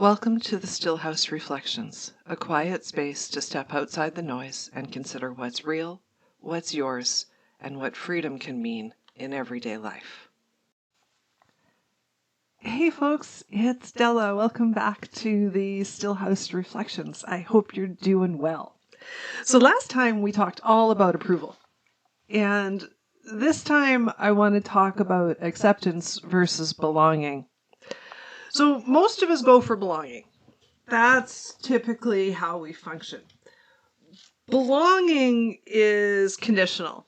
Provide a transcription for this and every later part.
Welcome to the Stillhouse Reflections, a quiet space to step outside the noise and consider what's real, what's yours, and what freedom can mean in everyday life. Hey folks, it's Della. Welcome back to the Stillhouse Reflections. I hope you're doing well. So last time we talked all about approval, and this time I want to talk about acceptance versus belonging. So most of us go for belonging. That's typically how we function. Belonging is conditional,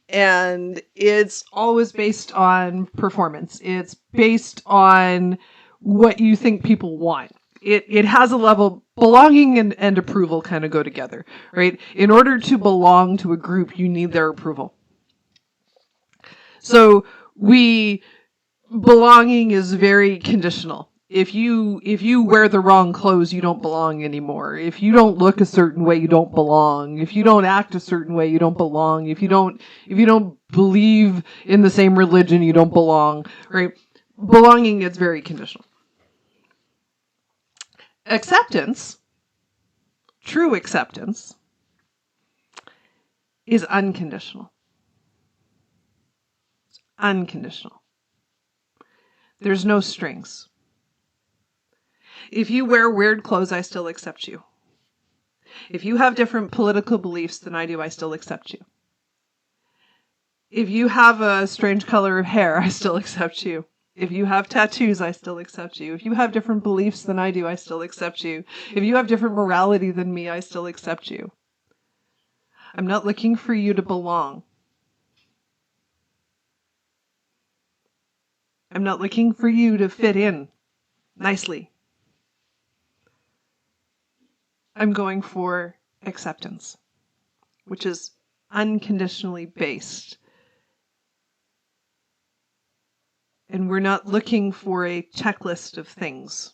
and it's always based on performance. It's based on what you think people want. It has a level, belonging and approval kind of go together, right? In order to belong to a group, you need their approval. So belonging is very conditional. If you wear the wrong clothes, you don't belong anymore. If you don't look a certain way, you don't belong. If you don't act a certain way, you don't belong. If you don't believe in the same religion, you don't belong, right? Belonging is very conditional. Acceptance, true acceptance, is unconditional. It's unconditional. There's no strings. If you wear weird clothes, I still accept you. If you have different political beliefs than I do, I still accept you. If you have a strange color of hair, I still accept you. If you have tattoos, I still accept you. If you have different beliefs than I do, I still accept you. If you have different morality than me, I still accept you. I'm not looking for you to belong. I'm not looking for you to fit in nicely. I'm going for acceptance, which is unconditionally based. And we're not looking for a checklist of things,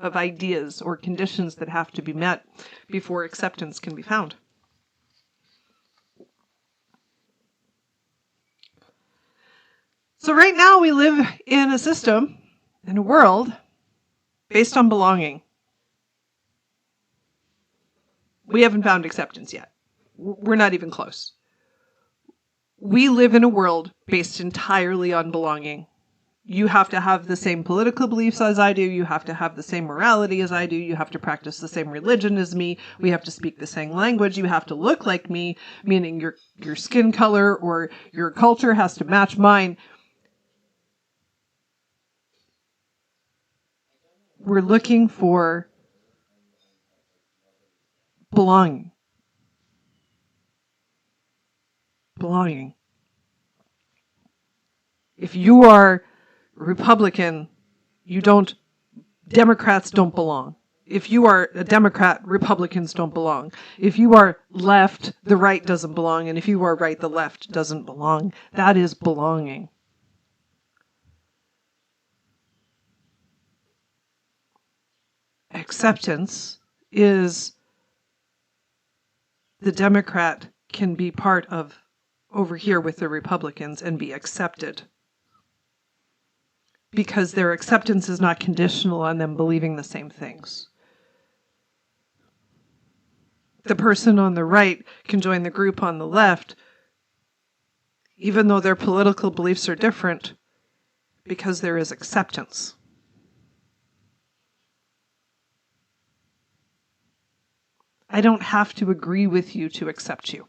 of ideas or conditions that have to be met before acceptance can be found. So right now we live in a system, in a world, based on belonging. We haven't found acceptance yet. We're not even close. We live in a world based entirely on belonging. You have to have the same political beliefs as I do. You have to have the same morality as I do. You have to practice the same religion as me. We have to speak the same language. You have to look like me, meaning your skin color or your culture has to match mine. We're looking for belonging. Belonging. If you are Republican, Democrats don't belong. If you are a Democrat, Republicans don't belong. If you are left, the right doesn't belong. And if you are right, the left doesn't belong. That is belonging. Acceptance is the Democrat can be part of over here with the Republicans and be accepted. Because their acceptance is not conditional on them believing the same things. The person on the right can join the group on the left, even though their political beliefs are different, because there is acceptance. I don't have to agree with you to accept you.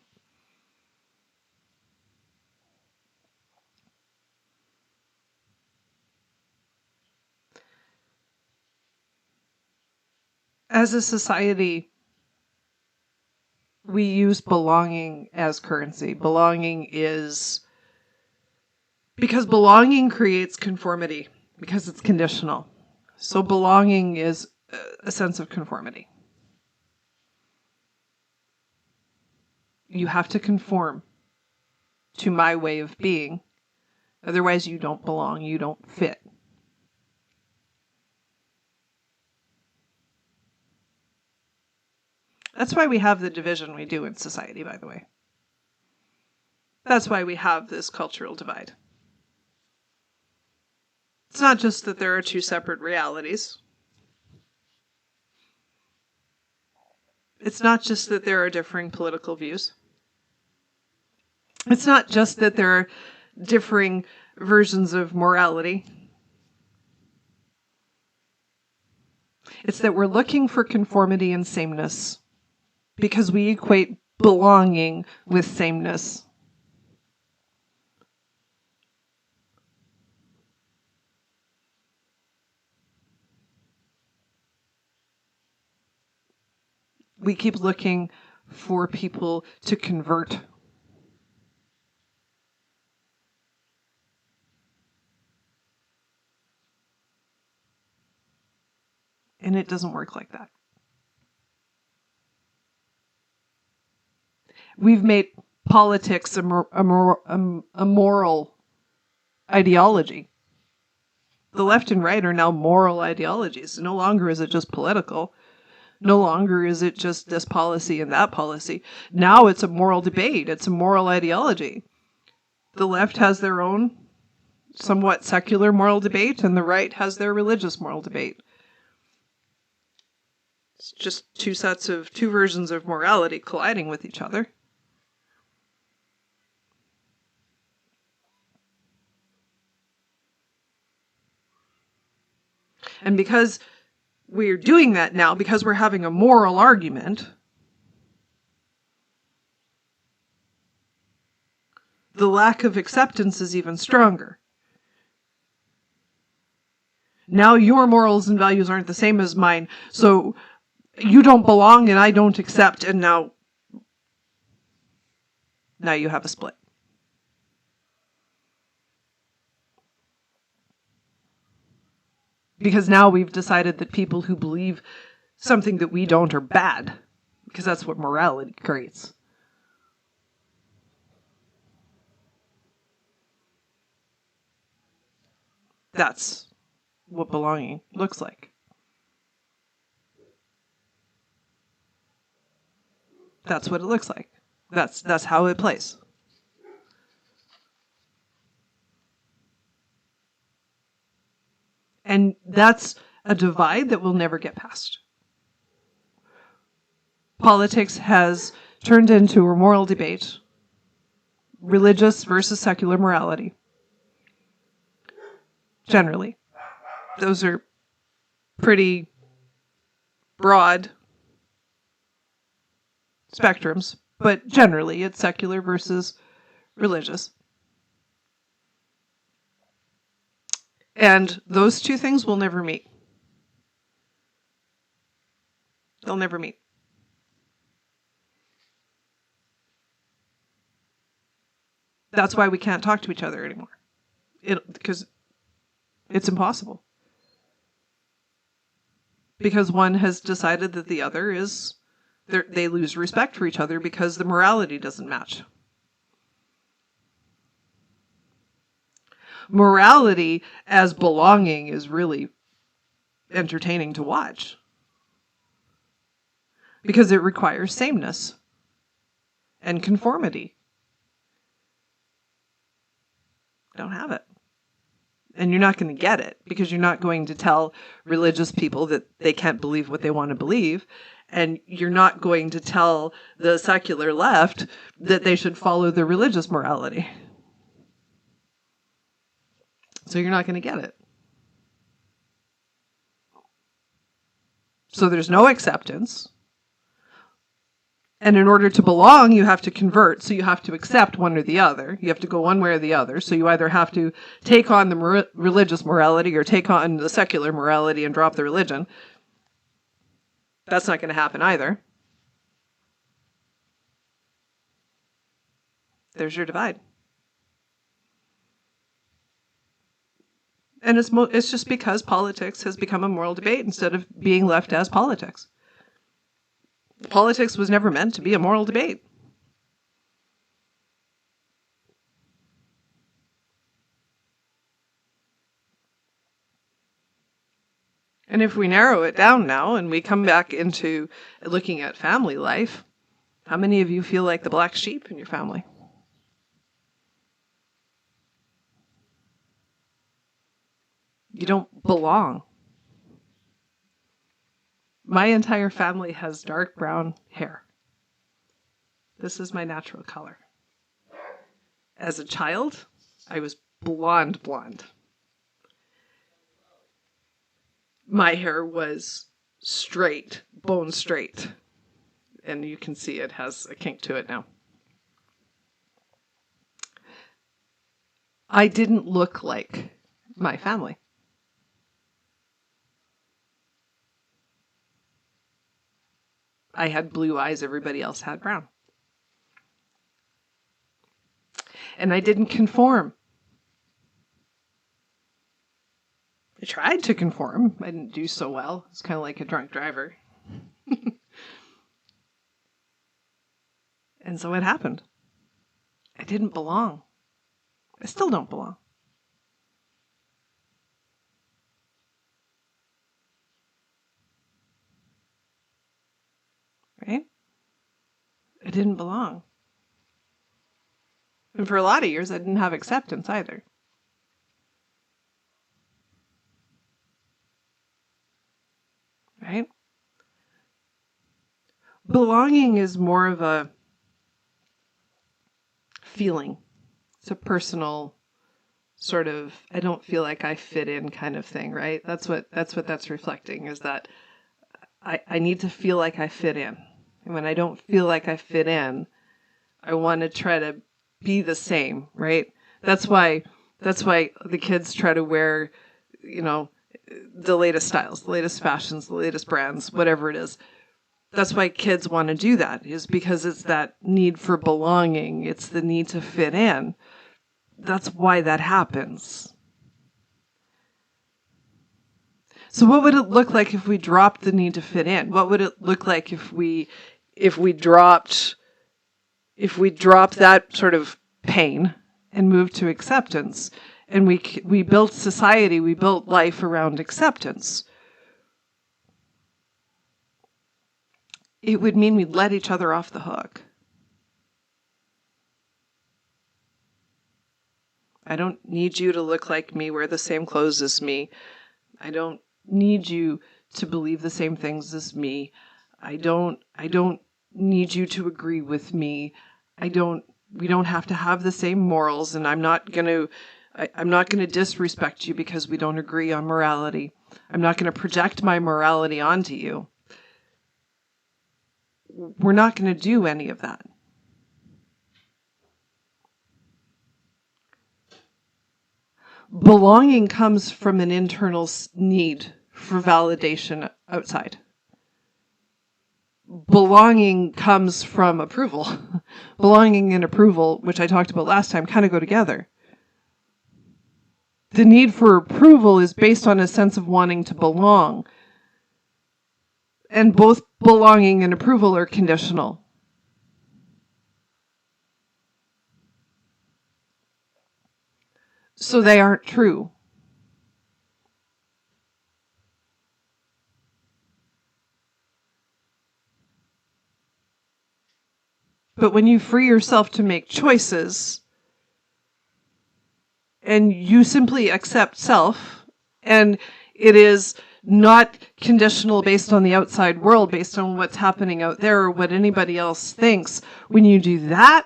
As a society, we use belonging as currency. Because belonging creates conformity, because it's conditional. So belonging is a sense of conformity. You have to conform to my way of being. Otherwise, you don't belong, you don't fit. That's why we have the division we do in society, by the way. That's why we have this cultural divide. It's not just that there are two separate realities. It's not just that there are differing political views. It's not just that there are differing versions of morality. It's that we're looking for conformity and sameness because we equate belonging with sameness. We keep looking for people to convert. And it doesn't work like that. We've made politics a moral ideology. The left and right are now moral ideologies. No longer is it just political. No longer is it just this policy and that policy. Now it's a moral debate. It's a moral ideology. The left has their own somewhat secular moral debate, and the right has their religious moral debate. It's just two versions of morality colliding with each other. And because we're doing that now, because we're having a moral argument, the lack of acceptance is even stronger. Now your morals and values aren't the same as mine, so you don't belong and I don't accept, and now you have a split. Because now we've decided that people who believe something that we don't are bad. Because that's what morality creates. That's what belonging looks like. That's what it looks like. That's how it plays. And that's a divide that we'll never get past. Politics has turned into a moral debate, religious versus secular morality. Generally. Those are pretty broad spectrums, but generally it's secular versus religious. And those two things will never meet. They'll never meet. That's why we can't talk to each other anymore. Because it's impossible. Because one has decided that the other is... They lose respect for each other because the morality doesn't match. Morality as belonging is really entertaining to watch. Because it requires sameness and conformity. Don't have it. And you're not going to get it because you're not going to tell religious people that they can't believe what they want to believe. And you're not going to tell the secular left that they should follow the religious morality. So you're not going to get it. So there's no acceptance. And in order to belong, you have to convert. So you have to accept one or the other. You have to go one way or the other. So you either have to take on the religious morality or take on the secular morality and drop the religion. That's not going to happen either. There's your divide. And it's just because politics has become a moral debate instead of being left as politics. Politics was never meant to be a moral debate. And if we narrow it down now and we come back into looking at family life, how many of you feel like the black sheep in your family? You don't belong. My entire family has dark brown hair. This is my natural color. As a child, I was blonde. My hair was straight, bone straight. And you can see it has a kink to it now. I didn't look like my family. I had blue eyes, everybody else had brown. And I didn't conform. I tried to conform. I didn't do so well. It's kind of like a drunk driver. And so it happened. I didn't belong. I still don't belong. Right? I didn't belong. And for a lot of years, I didn't have acceptance either. Right? Belonging is more of a feeling. It's a personal sort of, I don't feel like I fit in kind of thing, right? That's what that's reflecting, is that I need to feel like I fit in. And when I don't feel like I fit in, I want to try to be the same, right? That's why the kids try to wear, the latest styles, the latest fashions, the latest brands, whatever it is. That's why kids want to do that, is because it's that need for belonging. It's the need to fit in. That's why that happens. So what would it look like if we dropped the need to fit in? What would it look like if we dropped that sort of pain and moved to acceptance, and we built society, we built life around acceptance? It would mean we'd let each other off the hook. I don't need you to look like me, wear the same clothes as me. I don't need you to believe the same things as me. I don't need you to agree with me. We don't have to have the same morals, and I'm not going to disrespect you because we don't agree on morality. I'm not going to project my morality onto you. We're not going to do any of that. Belonging comes from an internal need for validation outside. Belonging comes from approval. Belonging and approval, which I talked about last time, kind of go together. The need for approval is based on a sense of wanting to belong. And both belonging and approval are conditional. So they aren't true. But when you free yourself to make choices, and you simply accept self, and it is not conditional based on the outside world, based on what's happening out there or what anybody else thinks, when you do that,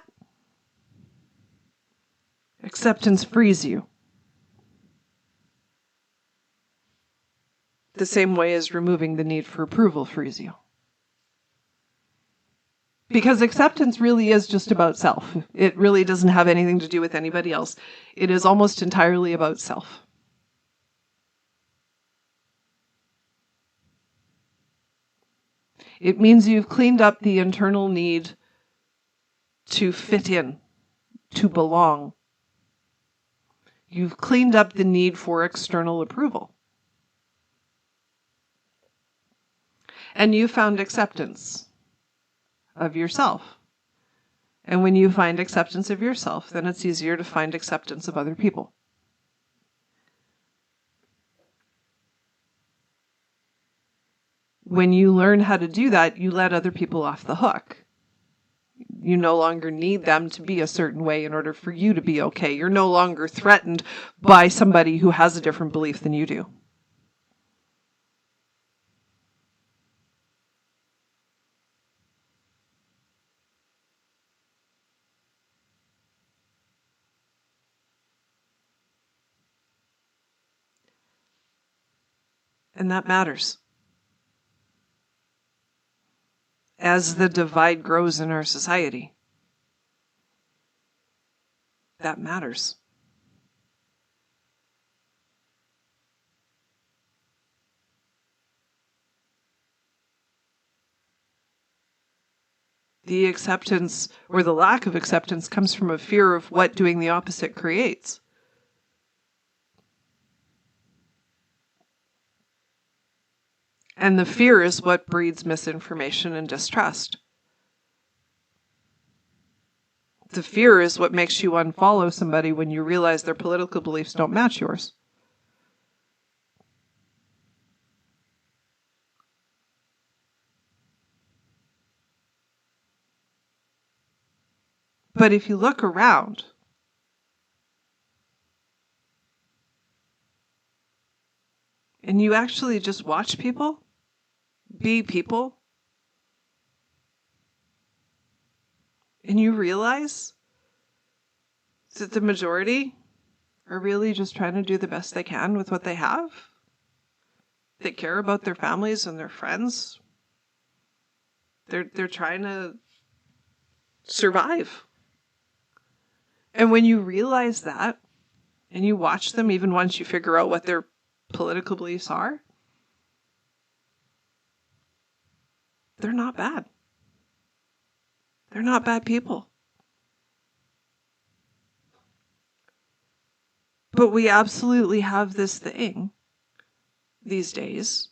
acceptance frees you. The same way as removing the need for approval frees you. Because acceptance really is just about self. It really doesn't have anything to do with anybody else. It is almost entirely about self. It means you've cleaned up the internal need to fit in, to belong. You've cleaned up the need for external approval. And you found acceptance of yourself. And when you find acceptance of yourself, then it's easier to find acceptance of other people. When you learn how to do that, you let other people off the hook. You no longer need them to be a certain way in order for you to be okay. You're no longer threatened by somebody who has a different belief than you do. And that matters. As the divide grows in our society, that matters. The acceptance or the lack of acceptance comes from a fear of what doing the opposite creates. And the fear is what breeds misinformation and distrust. The fear is what makes you unfollow somebody when you realize their political beliefs don't match yours. But if you look around, and you actually just watch people be people, and you realize that the majority are really just trying to do the best they can with what they have. They care about their families and their friends. They're trying to survive. And when you realize that, and you watch them, even once you figure out what their political beliefs are, they're not bad. They're not bad people. But we absolutely have this thing these days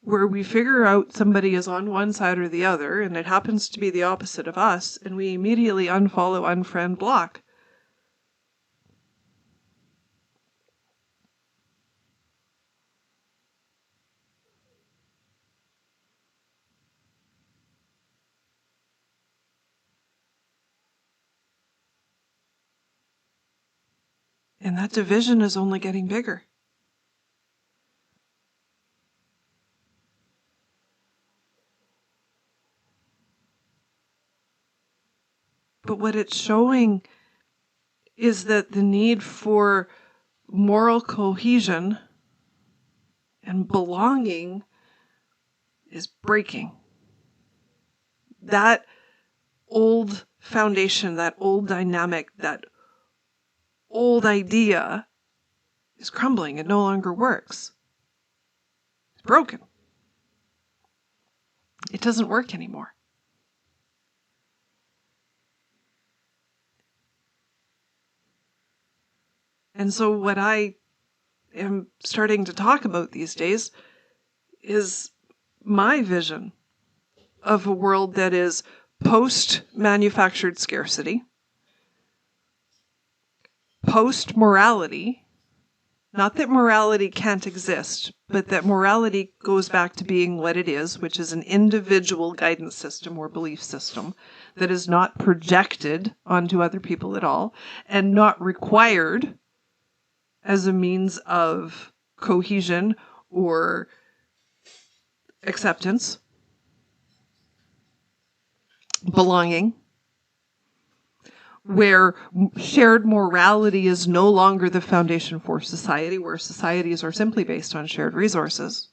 where we figure out somebody is on one side or the other, and it happens to be the opposite of us, and we immediately unfollow, unfriend, block. And that division is only getting bigger. But what it's showing is that the need for moral cohesion and belonging is breaking. That old foundation, that old dynamic, that old idea is crumbling. It no longer works. It's broken. It doesn't work anymore. And so what I am starting to talk about these days is my vision of a world that is post-manufactured scarcity, post-morality, not that morality can't exist, but that morality goes back to being what it is, which is an individual guidance system or belief system that is not projected onto other people at all and not required as a means of cohesion or acceptance, belonging, where shared morality is no longer the foundation for society, where societies are simply based on shared resources,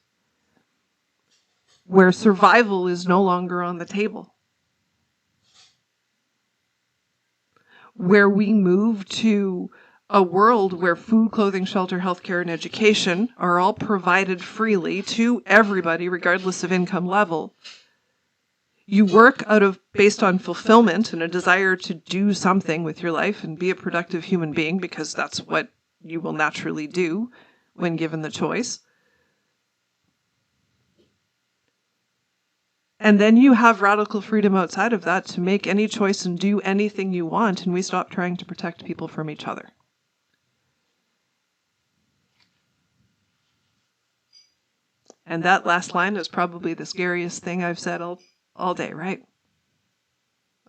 where survival is no longer on the table, where we move to a world where food, clothing, shelter, healthcare, and education are all provided freely to everybody, regardless of income level. You work based on fulfillment and a desire to do something with your life and be a productive human being, because that's what you will naturally do when given the choice. And then you have radical freedom outside of that to make any choice and do anything you want, and we stop trying to protect people from each other. And that last line is probably the scariest thing I've said all day, right?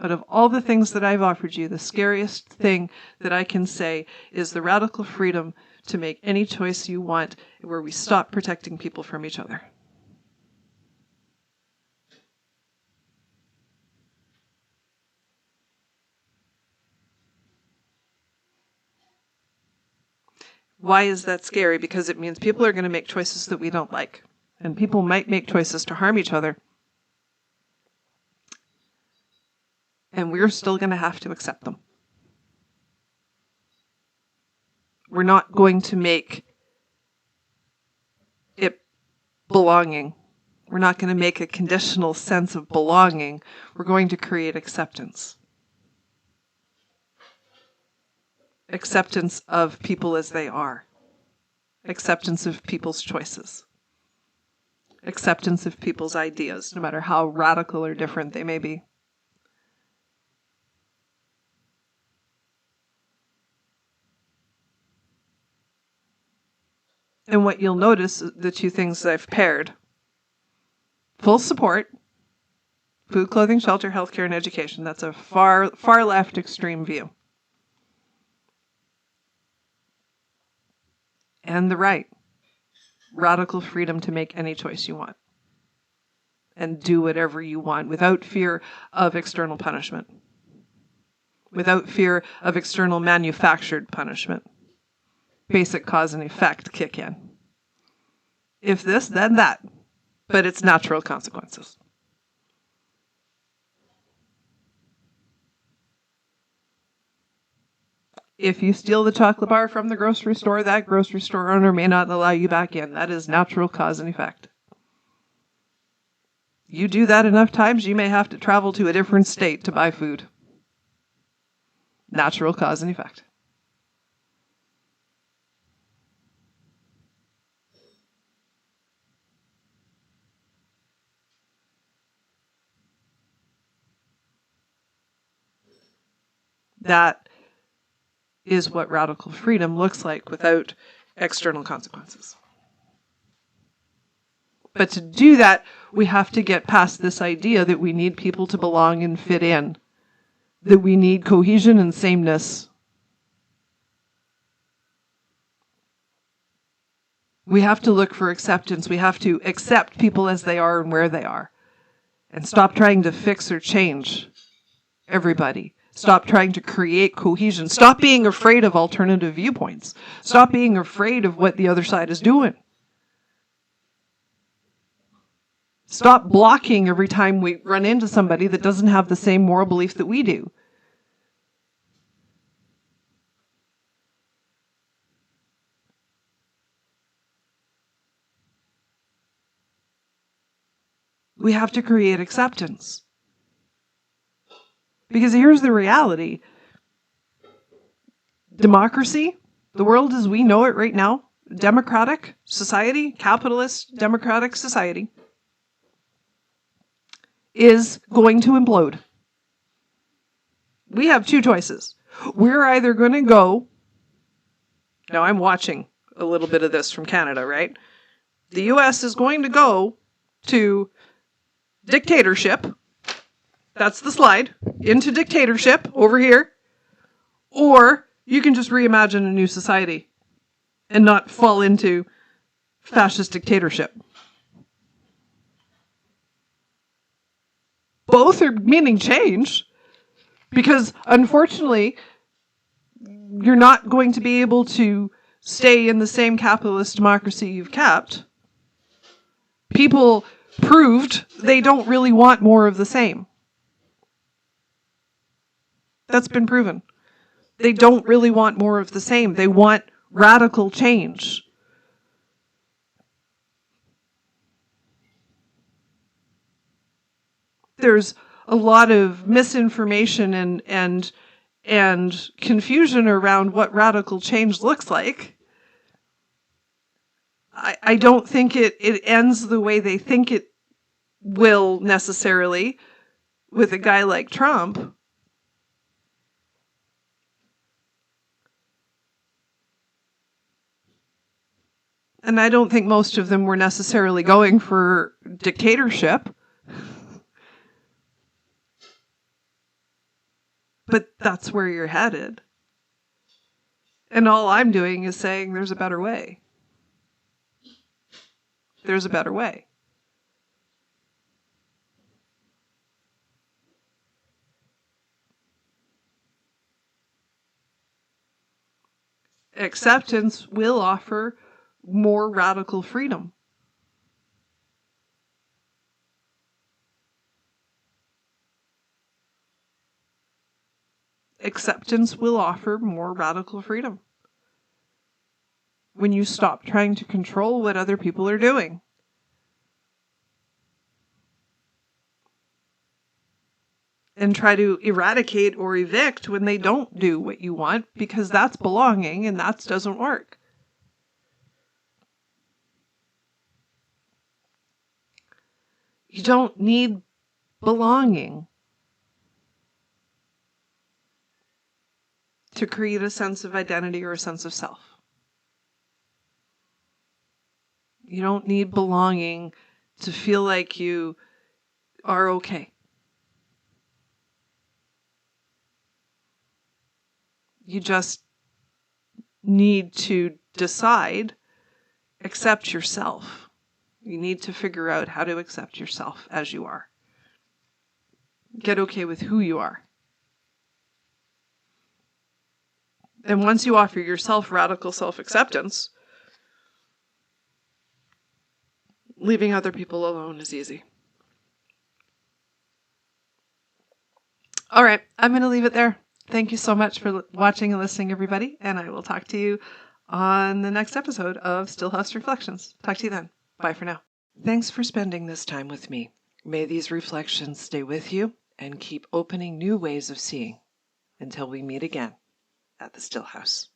Out of all the things that I've offered you, the scariest thing that I can say is the radical freedom to make any choice you want, where we stop protecting people from each other. Why is that scary? Because it means people are going to make choices that we don't like. And people might make choices to harm each other. And we're still going to have to accept them. We're not going to make it belonging. We're not going to make a conditional sense of belonging. We're going to create acceptance. Acceptance of people as they are. Acceptance of people's choices. Acceptance of people's ideas, no matter how radical or different they may be. And what you'll notice, the two things that I've paired: full support, food, clothing, shelter, healthcare, and education. That's a far left extreme view. And the right, radical freedom to make any choice you want and do whatever you want without fear of external punishment, without fear of external manufactured punishment. Basic cause and effect kick in. If this, then that. But it's natural consequences. If you steal the chocolate bar from the grocery store, that grocery store owner may not allow you back in. That is natural cause and effect. You do that enough times, you may have to travel to a different state to buy food. Natural cause and effect. That is what radical freedom looks like without external consequences. But to do that, we have to get past this idea that we need people to belong and fit in, that we need cohesion and sameness. We have to look for acceptance. We have to accept people as they are and where they are, and stop trying to fix or change everybody. Stop trying to create cohesion. Stop being afraid of alternative viewpoints. Stop being afraid of what the other side is doing. Stop blocking every time we run into somebody that doesn't have the same moral belief that we do. We have to create acceptance. Because here's the reality. Democracy, the world as we know it right now, democratic society, capitalist democratic society, is going to implode. We have two choices. We're either going to go, now I'm watching a little bit of this from Canada, right? The US is going to go to dictatorship. That's the slide. Into dictatorship over here. Or you can just reimagine a new society and not fall into fascist dictatorship. Both are meaning change, because unfortunately, you're not going to be able to stay in the same capitalist democracy you've kept. People proved they don't really want more of the same. That's been proven. They don't really want more of the same. They want radical change. There's a lot of misinformation and confusion around what radical change looks like. I don't think it ends the way they think it will necessarily with a guy like Trump. And I don't think most of them were necessarily going for dictatorship. But that's where you're headed. And all I'm doing is saying there's a better way. There's a better way. Acceptance will offer more radical freedom. Acceptance will offer more radical freedom. When you stop trying to control what other people are doing. And try to eradicate or evict when they don't do what you want, because that's belonging and that doesn't work. You don't need belonging to create a sense of identity or a sense of self. You don't need belonging to feel like you are okay. You just need to decide, accept yourself. You need to figure out how to accept yourself as you are. Get okay with who you are. And once you offer yourself radical self-acceptance, leaving other people alone is easy. All right, I'm going to leave it there. Thank you so much for watching and listening, everybody, and I will talk to you on the next episode of Stillhouse Reflections. Talk to you then. Bye for now. Thanks for spending this time with me. May these reflections stay with you and keep opening new ways of seeing until we meet again at the Stillhouse.